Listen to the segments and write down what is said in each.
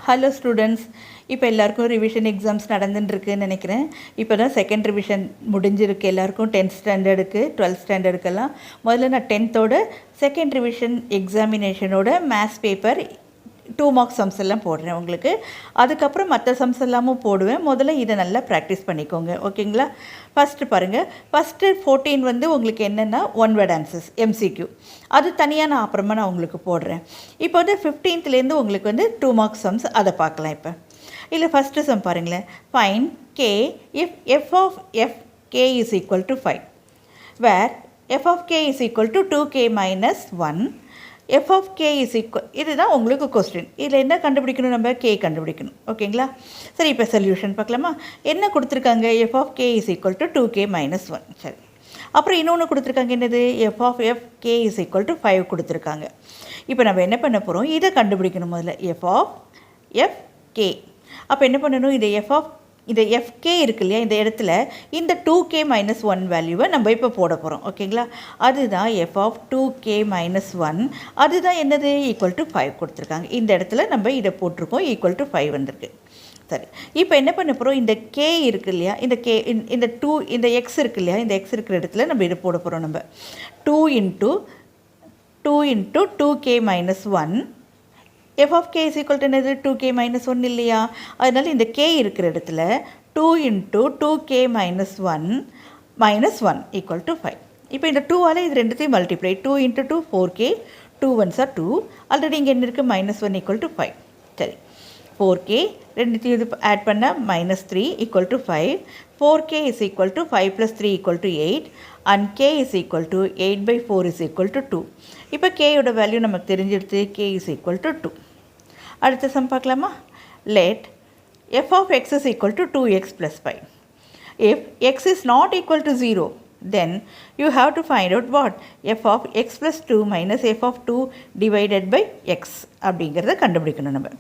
Hello students, இப்போ எல்லாருக்கும் revision exams நடந்துட்டுருக்குன்னு நினைக்கிறேன். இப்போ தான் செகண்ட் ரிவிஷன் முடிஞ்சிருக்கு எல்லாருக்கும். 10th ஸ்டாண்டர்டுக்கு 12th ஸ்டாண்டர்டுக்கெல்லாம். முதல்ல நான் 10th செகண்ட் ரிவிஷன் எக்ஸாமினேஷனோட மேத்ஸ் பேப்பர் 2 மார்க்ஸ் சம்ஸ் எல்லாம் போடுறேன் உங்களுக்கு. அதுக்கப்புறம் மற்ற சம்ஸ் எல்லாமும் போடுவேன். முதல்ல இதை நல்லா ப்ராக்டிஸ் பண்ணிக்கோங்க, ஓகேங்களா? ஃபஸ்ட்டு பாருங்கள். ஃபஸ்ட்டு 14 உங்களுக்கு என்னென்னா ஒன் வேர்ட் ஆன்சர்ஸ் MCQ. அது தனியாக நான் அப்புறமா நான் உங்களுக்கு போடுறேன். இப்போ 15th உங்களுக்கு 2 மார்க்ஸ் சம்ஸ், அதை பார்க்கலாம். இப்போ இல்லை ஃபஸ்ட்டு சம் பாருங்களேன். Fine K if f of k is equal to 5 where f of k is equal to 2k minus 1. f of k is equal, இதுதான் உங்களுக்கு கொஸ்டின். இதில் என்ன கண்டுபிடிக்கணும்? நம்ம k கண்டுபிடிக்கணும், ஓகேங்களா? சரி, இப்போ சொல்யூஷன் பார்க்கலாமா? என்ன கொடுத்துருக்காங்க? f of k is equal to 2k minus 1. சரி, அப்புறம் இன்னொன்று கொடுத்துருக்காங்க. என்னது? f of k is equal to 5 கொடுத்துருக்காங்க. இப்போ நம்ம என்ன பண்ண போகிறோம்? இதை கண்டுபிடிக்கணும் முதல்ல. f of k. அப்போ என்ன பண்ணணும்? இந்த fk இருக்கு இல்லையா, இந்த இடத்துல இந்த 2k minus 1 வேல்யூவை நம்ம இப்போ போட போகிறோம், ஓகேங்களா? அதுதான் f of 2k minus 1. அதுதான் என்னது? ஈக்குவல் டு 5 கொடுத்துருக்காங்க. இந்த இடத்துல நம்ம இதை போட்டிருக்கோம், ஈக்குவல் டு 5 வந்திருக்கு. சரி, இப்போ என்ன பண்ண போகிறோம்? இந்த k இருக்கு இல்லையா, இந்த x இருக்கு இல்லையா, இந்த x இருக்கிற இடத்துல நம்ம இதை போட போகிறோம். நம்ம 2 into 2k minus 1. f of k is equal to என்னது? 2k minus 1 இல்லையா? அதனால் இந்த k இருக்கிற இடத்துல 2 into 2k minus 1 minus 1 equal to 5. இப்போ இந்த 2ஆல் இது ரெண்டுத்தையும் multiply. 2 into 2 4k, 2 ones are 2. Already இங்கே என்ன இருக்குது? -1 equal to 5. சரி, 4k ரெண்டுத்தையும் இது ஆட் பண்ணால் -3 equal to 5. 4k is equal to 5 plus 3 equal to 8 and k is equal to 8/4 is equal to 2. இப்போ k-யோட வேல்யூ நமக்கு தெரிஞ்சிடுது. k is equal to 2. அடுத்த சம் பார்க்கலாமா? let f of x is equal to 2x plus 5. If x is not equal to 0, then you have to find out what? f of x plus 2 minus f of 2 divided by x அப்படிங்கிறத கண்டுபிடிக்கணும் நம்ம.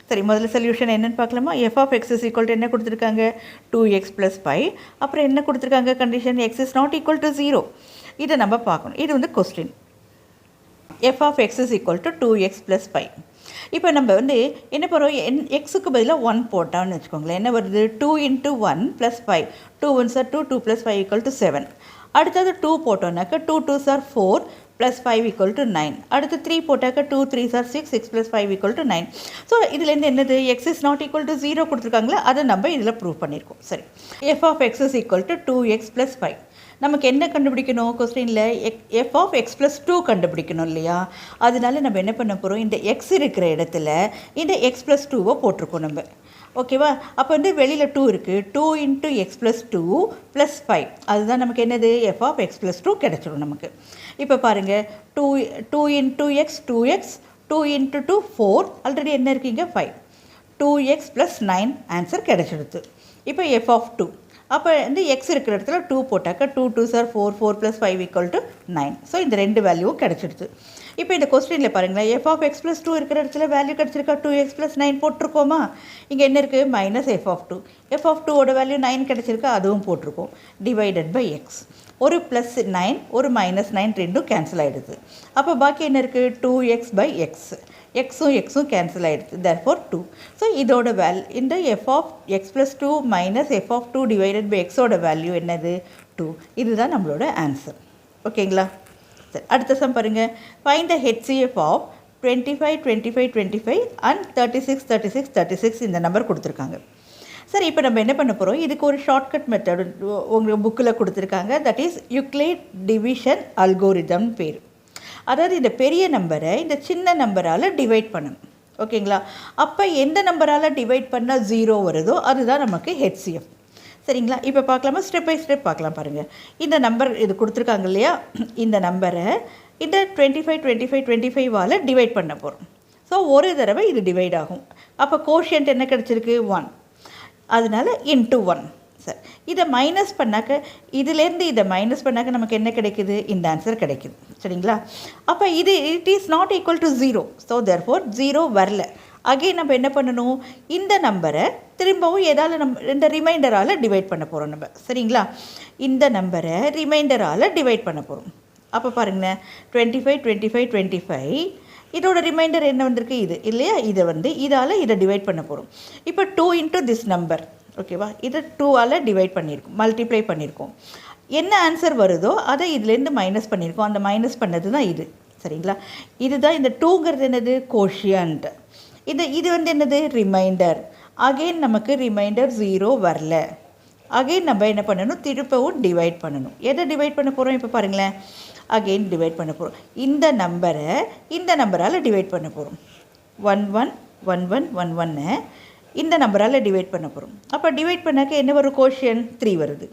சரி, முதல்ல solution என்னன்னு பார்க்கலாமா? f of x is equal to என்ன கொடுத்துருக்காங்க? 2x plus 5. அப்புறம் என்ன கொடுத்துருக்காங்க condition? x is not equal to 0. இதை நம்ம பார்க்கணும். இது question. f of x is equal to 2x plus 5. இப்போ நம்ம என்ன பண்ணுறோம்? எக்ஸுக்கு பதிலாக 1 போட்டோம்னு வச்சுக்கோங்களேன். என்ன வருது? 2 into 1 plus 5. 2 ones are 2, 2 plus 5 equal to 7. அடுத்தது 2 போட்டோம்னாக்கா 2 2s are 4 plus 5 equal to 9. அடுத்து 3 போட்டாக்கா 2 3s are 6, 6 plus 5 equal to 9. So இதுலேருந்து என்னது? x is not equal to 0 கொடுத்துருக்காங்களா, அதை நம்ம இதில் ப்ரூவ் பண்ணியிருக்கோம். சரி, f of x is equal to 2x plus 5. நமக்கு என்ன கண்டுபிடிக்கணும்? கொஸ்டினில் f of x plus 2 கண்டுபிடிக்கணும் இல்லையா? அதனால நம்ம என்ன பண்ண போகிறோம்? இந்த x இருக்கிற இடத்துல இந்த x plus 2வை போட்டிருக்கோம் நம்ம, ஓகேவா? அப்போ வெளியில் 2 இருக்குது. 2 into x plus 2 plus 5. அதுதான் நமக்கு என்னது? f of x plus 2 கிடச்சிடும் நமக்கு. இப்போ பாருங்கள், 2 into x 2x, 2 into 2 4. Already என்ன இருக்குங்க? 5. 2x plus 9 answer கிடச்சிடுது. இப்போ f of 2. அப்போ x இருக்கிற இடத்துல 2 போட்டாக்கா 2 2s are 4, 4 plus 5 equal to 9. So இந்த ரெண்டு வேல்யூவும் கிடச்சிடுது. இப்போ இந்த கொஸ்டினில் பாருங்களேன், f of x plus 2 இருக்கிற இடத்துல வேல்யூ கிடச்சிருக்கா? 2x plus 9 போட்டிருக்கோமா? இங்கே என்ன இருக்குது? Minus f of 2. f of 2ஓட வேல்யூ 9 கிடச்சிருக்கா? அதுவும் போட்டிருக்கோம். Divided by x. ஒரு ப்ளஸ் 9 ஒரு -9 ரெண்டும் கேன்சல் ஆகிடுது. அப்போ பாக்கி என்ன இருக்குது? 2x by x. எக்ஸும் எக்ஸும் கேன்சல் ஆகிடுது. தேர்ஃபோர் 2. ஸோ இதோட இந்த f of x plus 2 minus f of 2 divided by xோட value என்னது? 2. இதுதான் நம்மளோட ஆன்சர், ஓகேங்களா? சரி, அடுத்த சம் பாருங்கள். Find the HCF of 25 25 25 and 36 36 36. இந்த நம்பர் கொடுத்துருக்காங்க. சரி, இப்போ நம்ம என்ன பண்ண போகிறோம்? இதுக்கு ஒரு ஷார்ட்கட் மெத்தட் உங்கள் புக்கில் கொடுத்துருக்காங்க. That is Euclid division algorithm பேர். அதாவது இந்த பெரிய நம்பரை இந்த சின்ன நம்பரால் டிவைட் பண்ணணும், ஓகேங்களா? அப்போ எந்த நம்பரால் டிவைட் பண்ணால் 0 வருதோ அதுதான் நமக்கு HCF. சரிங்களா? இப்போ பார்க்கலாமா? ஸ்டெப் பை ஸ்டெப் பார்க்கலாம். பாருங்கள், இந்த நம்பர் இது கொடுத்துருக்காங்க இல்லையா, இந்த நம்பரை இந்த 25 25 25வால் டிவைட் பண்ண போகிறோம். ஸோ ஒரு தடவை இது டிவைட் ஆகும். அப்போ கோஷியன்ட் என்ன கிடச்சிருக்கு? 1. அதனால இன்ட்டு 1. சரி, இதை மைனஸ் பண்ணாக்க, இதிலேருந்து இதை மைனஸ் பண்ணாக்க நமக்கு என்ன கிடைக்குது? இந்த ஆன்சர் கிடைக்குது. சரிங்களா? அப்போ it is not equal to 0. So therefore 0 வரல. அகைன் நம்ம என்ன பண்ணணும்? இந்த நம்பரை திரும்பவும் ஏதாவது இந்த ரிமைண்டரால் டிவைட் பண்ண போகிறோம் நம்ம. சரிங்களா? இந்த நம்பரை ரிமைண்டரால் டிவைட் பண்ண போகிறோம். அப்போ பாருங்களேன், 25 25 25 இதோட ரிமைண்டர் என்ன வந்திருக்கு இது இல்லையா, இதை இதால் இதை டிவைட் பண்ண போகிறோம். இப்போ 2 இன்ட்டு திஸ் நம்பர், ஓகேவா, இதை 2ஆல் டிவைட் பண்ணியிருக்கோம், மல்டிப்ளை பண்ணியிருக்கோம். என்ன ஆன்சர் வருதோ அதை இதுலேருந்து மைனஸ் பண்ணியிருக்கோம். அந்த மைனஸ் பண்ணது தான் இது, சரிங்களா. இதுதான் இந்த 2ங்கிறது என்னது, கோஷியன்ட். இது என்னது, ரிமைண்டர். அகெயின் நமக்கு ரிமைண்டர் 0 வரல. அகெயின் நம்ம என்ன பண்ணணும், திருப்பவும் டிவைட் பண்ணணும். எதை டிவைட் பண்ண போகிறோம், இப்போ பாருங்களேன், அகெயின் டிவைட் பண்ண போகிறோம். இந்த நம்பரை இந்த நம்பரால் டிவைட் பண்ண போகிறோம். 111111 இந்த நம்பரால் டிவைட் பண்ண போகிறோம். அப்போ டிவைட் பண்ணாக்க என்ன வரும், கோஷியன் 3 வருது.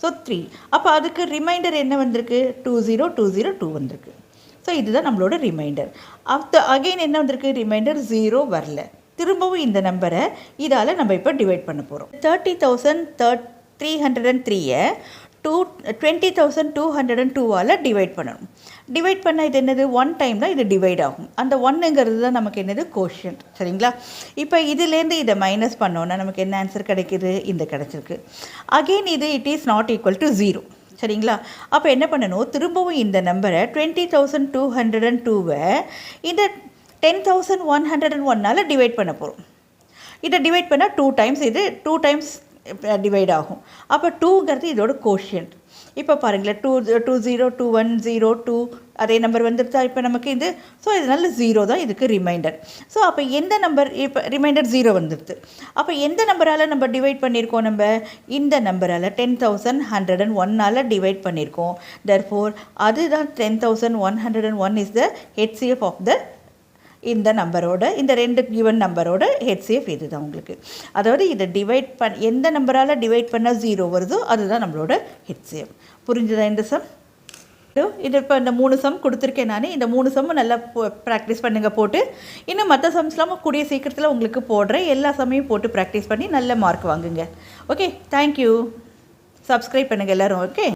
ஸோ 3. அப்போ அதுக்கு ரிமைண்டர் என்ன வந்திருக்கு, 20202 வந்திருக்கு. ஸோ இதுதான் நம்மளோட ரிமைண்டர். அகெயின் என்ன வந்திருக்கு, ரிமைண்டர் 0 வரல. திரும்பவும் இந்த நம்பரை இதால் நம்ம இப்போ டிவைட் பண்ண போகிறோம். 30,303 20,202ஆல் டிவைட் பண்ணணும். டிவைட் பண்ணால் இது என்னது, 1 டைம் தான் இது டிவைட் ஆகும். அந்த 1ங்கிறது தான் நமக்கு என்னது, கோஷியன்ட், சரிங்களா. இப்போ இதுலேருந்து இதை மைனஸ் பண்ணோன்னா நமக்கு என்ன ஆன்சர் கிடைக்கிது, இந்த கிடச்சிருக்கு. அகெயின் இது it is not equal to 0, சரிங்களா. அப்போ என்ன பண்ணணும், திரும்பவும் இந்த நம்பரை 20,202 இந்த 10,101ஆல் டிவைட் பண்ண போகிறோம். இதை டிவைட் பண்ணால் 2 டைம்ஸ், இது 2 டைம்ஸ் டிவைட் ஆகும். அப்போ 2ங்கிறது இதோட கோஷியன்ட். இப்போ பாருங்களேன், 202102 அதே நம்பர் வந்துடுதா இப்போ நமக்கு இது. ஸோ இதனால் 0 தான் இதுக்கு ரிமைண்டர். ஸோ அப்போ எந்த நம்பர், இப்போ ரிமைண்டர் 0 வந்துடுது. அப்போ எந்த நம்பரால் நம்ம டிவைட் பண்ணியிருக்கோம், நம்ம இந்த நம்பரால் 10,101ஆல் டிவைட் பண்ணியிருக்கோம். தர்ஃபோர் அதுதான் 10,101 is the HCF of the இந்த நம்பரோட, இந்த 2 கிவன் நம்பரோட HCF இது தான் உங்களுக்கு. அதாவது இதை டிவைட் எந்த நம்பரால் டிவைட் பண்ணால் 0 வருதோ அதுதான் நம்மளோட HCF. புரிஞ்சுதா இந்த சம்? இது இப்போ இந்த 3 சம் கொடுத்துருக்கேன் நான். இந்த 3 சம்மும் நல்லா ப்ராக்டிஸ் பண்ணுங்கள் போட்டு. இன்னும் மற்ற சம்ஸ்லாம் கூடிய சீக்கிரத்தில் உங்களுக்கு போடுறேன். எல்லா சம்மையும் போட்டு ப்ராக்டிஸ் பண்ணி நல்ல மார்க் வாங்குங்க. Okay, thank you. சப்ஸ்கிரைப் பண்ணுங்கள் எல்லோரும். ஓகே.